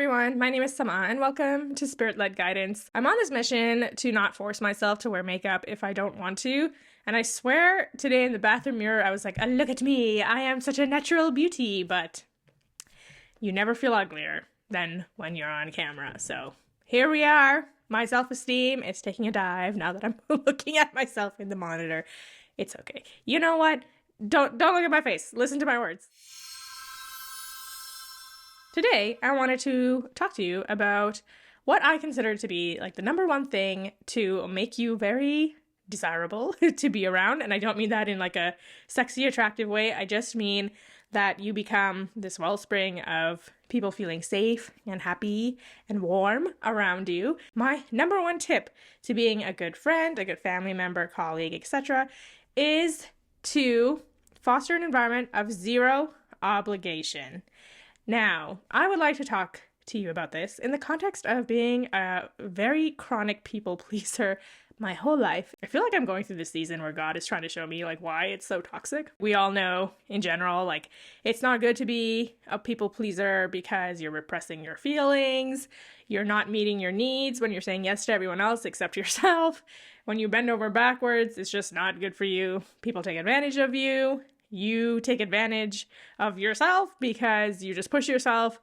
everyone, my name is Sama and welcome to Spirit-Led Guidance. I'm on this mission to not force myself to wear makeup if I don't want to, and I swear today in the bathroom mirror I was like, oh, look at me, I am such a natural beauty, but you never feel uglier than when you're on camera. So here we are. My self-esteem is taking a dive now that I'm looking at myself in the monitor. It's okay. You know what? Don't look at my face. Listen to my words. Today, I wanted to talk to you about what I consider to be like the number one thing to make you very desirable to be around. And I don't mean that in like a sexy, attractive way. I just mean that you become this wellspring of people feeling safe and happy and warm around you. My number one tip to being a good friend, a good family member, colleague, etc., is to foster an environment of zero obligation. Now, I would like to talk to you about this in the context of being a very chronic people pleaser my whole life. I feel like I'm going through this season where God is trying to show me like why it's so toxic. We all know in general, like it's not good to be a people pleaser because you're repressing your feelings. You're not meeting your needs when you're saying yes to everyone else except yourself. When you bend over backwards, it's just not good for you. People take advantage of you. You take advantage of yourself because you just push yourself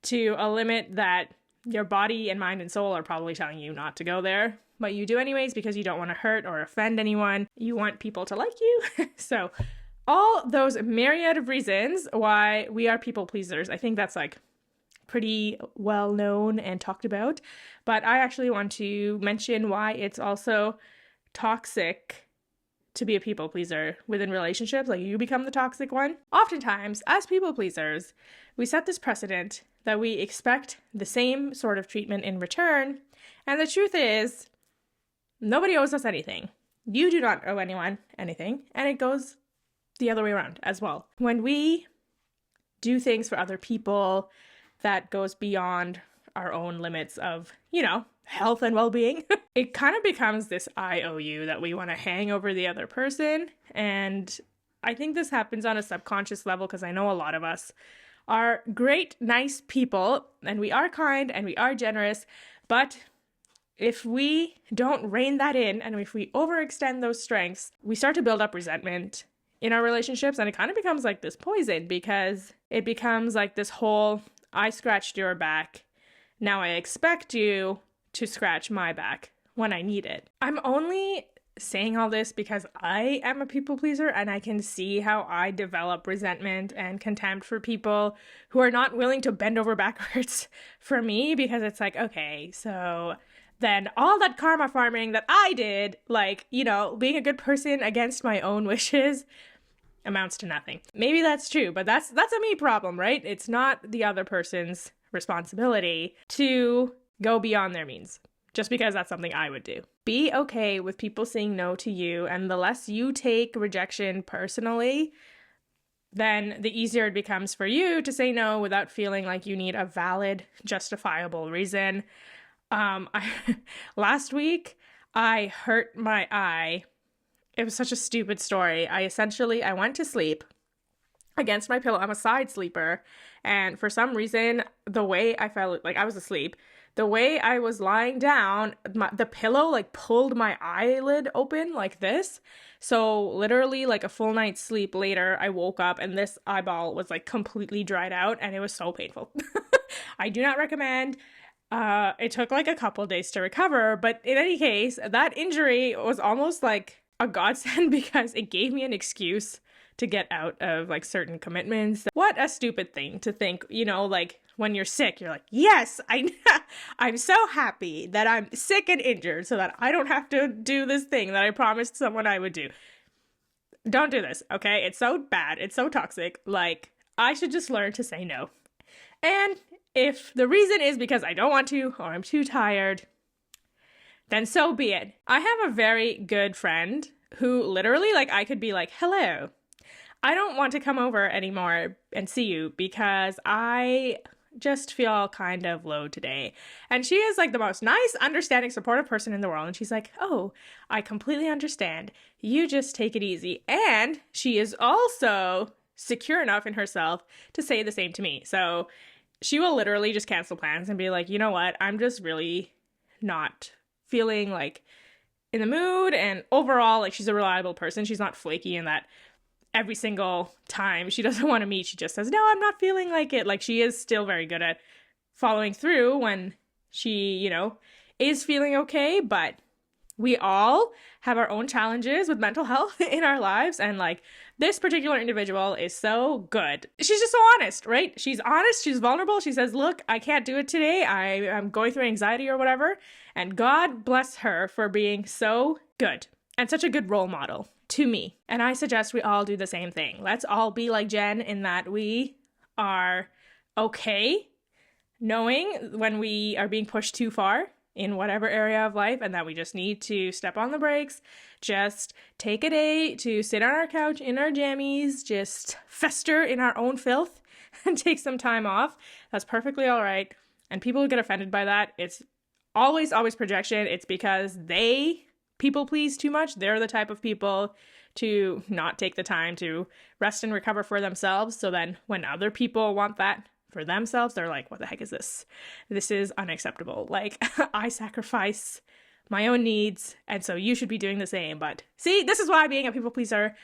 to a limit that your body and mind and soul are probably telling you not to go there. But you do anyways because you don't want to hurt or offend anyone. You want people to like you. So all those myriad of reasons why we are people pleasers, I think that's like pretty well known and talked about. But I actually want to mention why it's also toxic to be a people pleaser within relationships, like you become the toxic one. Oftentimes, as people pleasers, we set this precedent that we expect the same sort of treatment in return. And the truth is, nobody owes us anything. You do not owe anyone anything. And it goes the other way around as well. When we do things for other people that goes beyond our own limits of, health and well-being, it kind of becomes this IOU that we want to hang over the other person. And I think this happens on a subconscious level because I know a lot of us are great, nice people, and we are kind and we are generous. But if we don't rein that in and if we overextend those strengths, we start to build up resentment in our relationships, and it kind of becomes like this poison because it becomes like this whole, I scratched your back, now I expect you to scratch my back when I need it. I'm only saying all this because I am a people pleaser and I can see how I develop resentment and contempt for people who are not willing to bend over backwards for me, because it's like, okay, so then all that karma farming that I did, like, being a good person against my own wishes amounts to nothing. Maybe that's true, but that's a me problem, right? It's not the other person's responsibility to go beyond their means, just because that's something I would do. Be okay with people saying no to you, and the less you take rejection personally, then the easier it becomes for you to say no without feeling like you need a valid, justifiable reason. Last week, I hurt my eye. It was such a stupid story. I went to sleep against my pillow. I'm a side sleeper, and for some reason, the way I felt, like I was asleep, the way I was lying down, the pillow like pulled my eyelid open like this. So literally like a full night's sleep later, I woke up and this eyeball was like completely dried out and it was so painful. I do not recommend. It took like a couple days to recover, but in any case, that injury was almost like a godsend because it gave me an excuse to get out of like certain commitments. What a stupid thing to think, like when you're sick, you're like, yes, I'm so happy that I'm sick and injured so that I don't have to do this thing that I promised someone I would do. Don't do this, okay? It's so bad. It's so toxic. Like, I should just learn to say no. And if the reason is because I don't want to or I'm too tired, then so be it. I have a very good friend who literally, like, I could be like, hello, I don't want to come over anymore and see you because I just feel kind of low today. And she is like the most nice, understanding, supportive person in the world. And she's like, oh, I completely understand. You just take it easy. And she is also secure enough in herself to say the same to me. So she will literally just cancel plans and be like, you know what, I'm just really not feeling like in the mood. And overall, like, she's a reliable person. She's not flaky in that every single time she doesn't want to meet, she just says, no, I'm not feeling like it. Like, she is still very good at following through when she, is feeling okay. But we all have our own challenges with mental health in our lives. And like, this particular individual is so good. She's just so honest, right? She's honest. She's vulnerable. She says, look, I can't do it today. I'm going through anxiety or whatever. And God bless her for being so good and such a good role model to me. And I suggest we all do the same thing. Let's all be like Jen in that we are okay knowing when we are being pushed too far in whatever area of life, and that we just need to step on the brakes, just take a day to sit on our couch in our jammies, just fester in our own filth and take some time off. That's perfectly all right. And people who get offended by that, it's always projection. It's because they people please too much. They're the type of people to not take the time to rest and recover for themselves. So then when other people want that for themselves, they're like, what the heck is this? This is unacceptable. Like, I sacrifice my own needs, and so you should be doing the same. But see, this is why being a people pleaser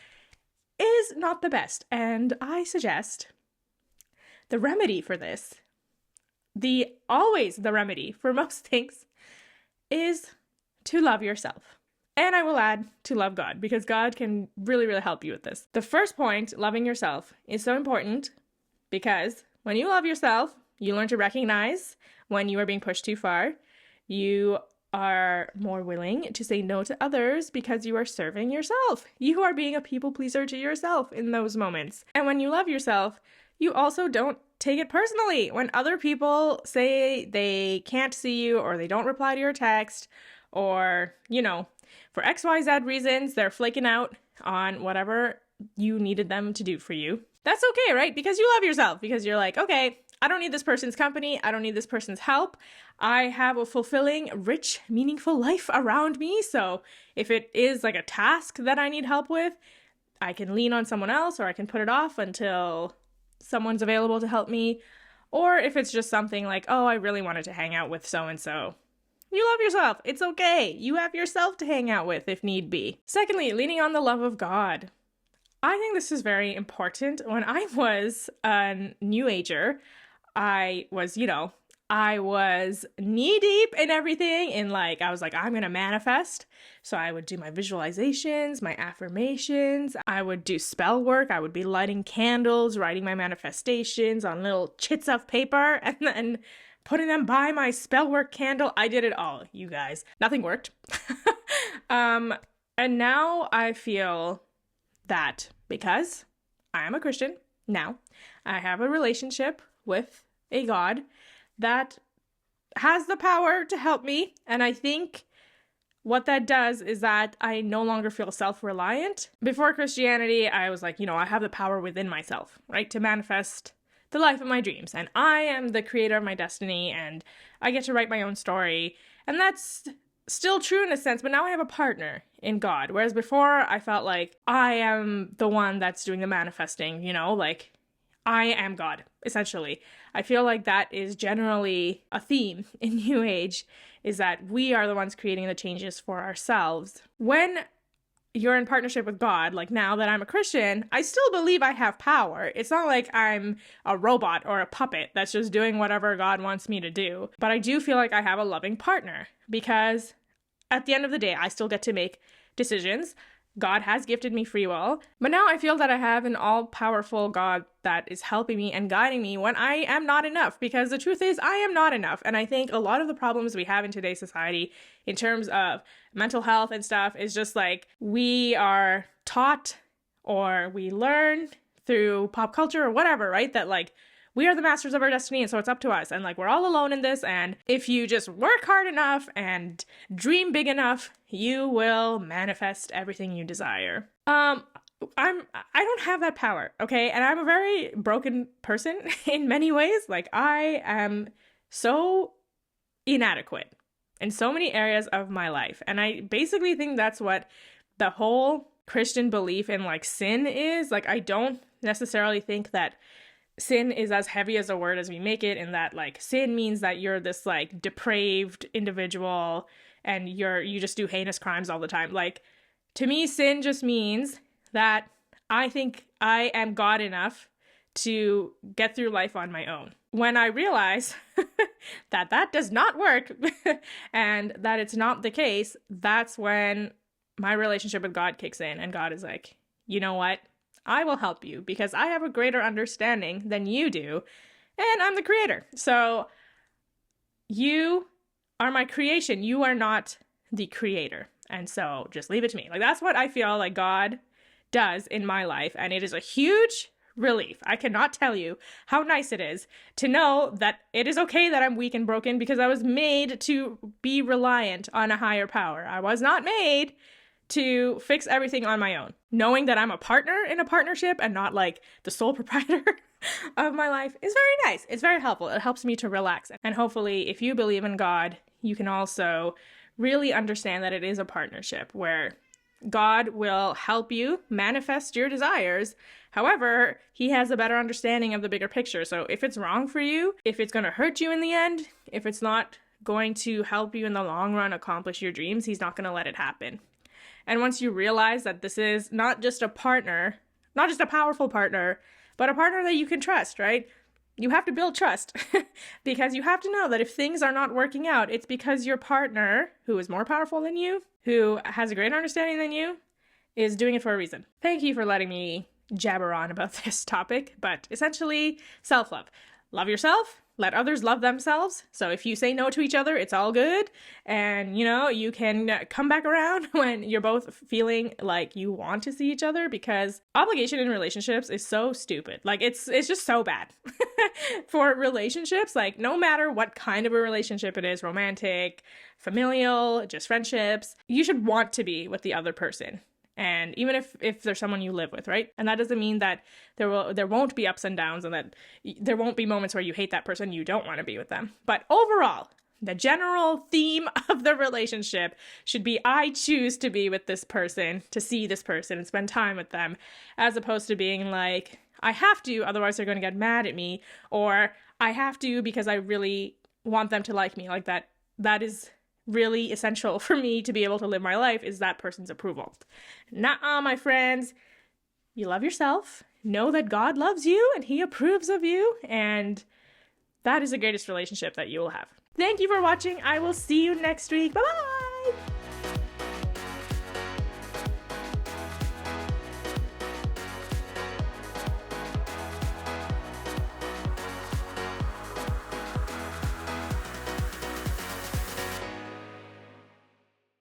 is not the best. And I suggest the remedy for this, always the remedy for most things, is to love yourself. And I will add to love God, because God can really, really help you with this. The first point, loving yourself, is so important because when you love yourself, you learn to recognize when you are being pushed too far. You are more willing to say no to others because you are serving yourself. You are being a people pleaser to yourself in those moments. And when you love yourself, you also don't take it personally. When other people say they can't see you or they don't reply to your text or, for XYZ reasons, they're flaking out on whatever you needed them to do for you. That's okay, right? Because you love yourself, because you're like, okay, I don't need this person's company. I don't need this person's help. I have a fulfilling, rich, meaningful life around me. So if it is like a task that I need help with, I can lean on someone else, or I can put it off until someone's available to help me. Or if it's just something like, oh, I really wanted to hang out with so-and-so. You love yourself. It's okay. You have yourself to hang out with if need be. Secondly, leaning on the love of God. I think this is very important. When I was a new ager, I was knee deep in everything. I was like, I'm going to manifest. So I would do my visualizations, my affirmations. I would do spell work. I would be lighting candles, writing my manifestations on little chits of paper, and then putting them by my spell work candle. I did it all, you guys. Nothing worked. And now I feel that because I am a Christian now, I have a relationship with a God that has the power to help me. And I think what that does is that I no longer feel self-reliant. Before Christianity, I was like, I have the power within myself, right, to manifest the life of my dreams. And I am the creator of my destiny, and I get to write my own story. And that's still true in a sense, but now I have a partner in God. Whereas before, I felt like I am the one that's doing the manifesting, like I am God, essentially. I feel like that is generally a theme in New Age, is that we are the ones creating the changes for ourselves. When you're in partnership with God, like now that I'm a Christian, I still believe I have power. It's not like I'm a robot or a puppet that's just doing whatever God wants me to do. But I do feel like I have a loving partner, because at the end of the day, I still get to make decisions. God has gifted me free will, but now I feel that I have an all-powerful God that is helping me and guiding me when I am not enough, because the truth is I am not enough. And I think a lot of the problems we have in today's society in terms of mental health and stuff is just like we are taught or we learn through pop culture or whatever, right? That like we are the masters of our destiny, and so it's up to us. And like we're all alone in this, and if you just work hard enough and dream big enough, you will manifest everything you desire. I don't have that power, okay? And I'm a very broken person in many ways. Like I am so inadequate in so many areas of my life. And I basically think that's what the whole Christian belief in like sin is. Like I don't necessarily think that sin is as heavy as a word as we make it, in that like sin means that you're this like depraved individual and you just do heinous crimes all the time. Like, to me, sin just means that I think I am God enough to get through life on my own. When I realize that that does not work and that it's not the case, that's when my relationship with God kicks in, and God is like, you know what? I will help you because I have a greater understanding than you do, and I'm the creator. So you are my creation. You are not the creator. And so just leave it to me. Like, that's what I feel like God does in my life. And it is a huge relief. I cannot tell you how nice it is to know that it is okay that I'm weak and broken, because I was made to be reliant on a higher power. I was not made to fix everything on my own. Knowing that I'm a partner in a partnership and not like the sole proprietor of my life is very nice. It's very helpful. It helps me to relax. And hopefully, if you believe in God, you can also really understand that it is a partnership where God will help you manifest your desires. However, he has a better understanding of the bigger picture. So if it's wrong for you, if it's going to hurt you in the end, if it's not going to help you in the long run accomplish your dreams, he's not going to let it happen. And once you realize that this is not just a partner, not just a powerful partner, but a partner that you can trust, right? You have to build trust because you have to know that if things are not working out, it's because your partner, who is more powerful than you, who has a greater understanding than you, is doing it for a reason. Thank you for letting me jabber on about this topic, but essentially, self-love. Love yourself. Let others love themselves. So if you say no to each other, it's all good. And, you can come back around when you're both feeling like you want to see each other, because obligation in relationships is so stupid. Like, it's just so bad for relationships. Like, no matter what kind of a relationship it is, romantic, familial, just friendships, you should want to be with the other person. And even if there's someone you live with, right? And that doesn't mean that there won't be ups and downs, and that there won't be moments where you hate that person, you don't want to be with them. But overall, the general theme of the relationship should be, I choose to be with this person, to see this person and spend time with them, as opposed to being like, I have to, otherwise they're going to get mad at me, or I have to because I really want them to like me. Like, that is really essential for me to be able to live my life, is that person's approval. Nuh-uh, my friends. You love yourself. Know that God loves you and he approves of you. And that is the greatest relationship that you will have. Thank you for watching. I will see you next week. Bye-bye.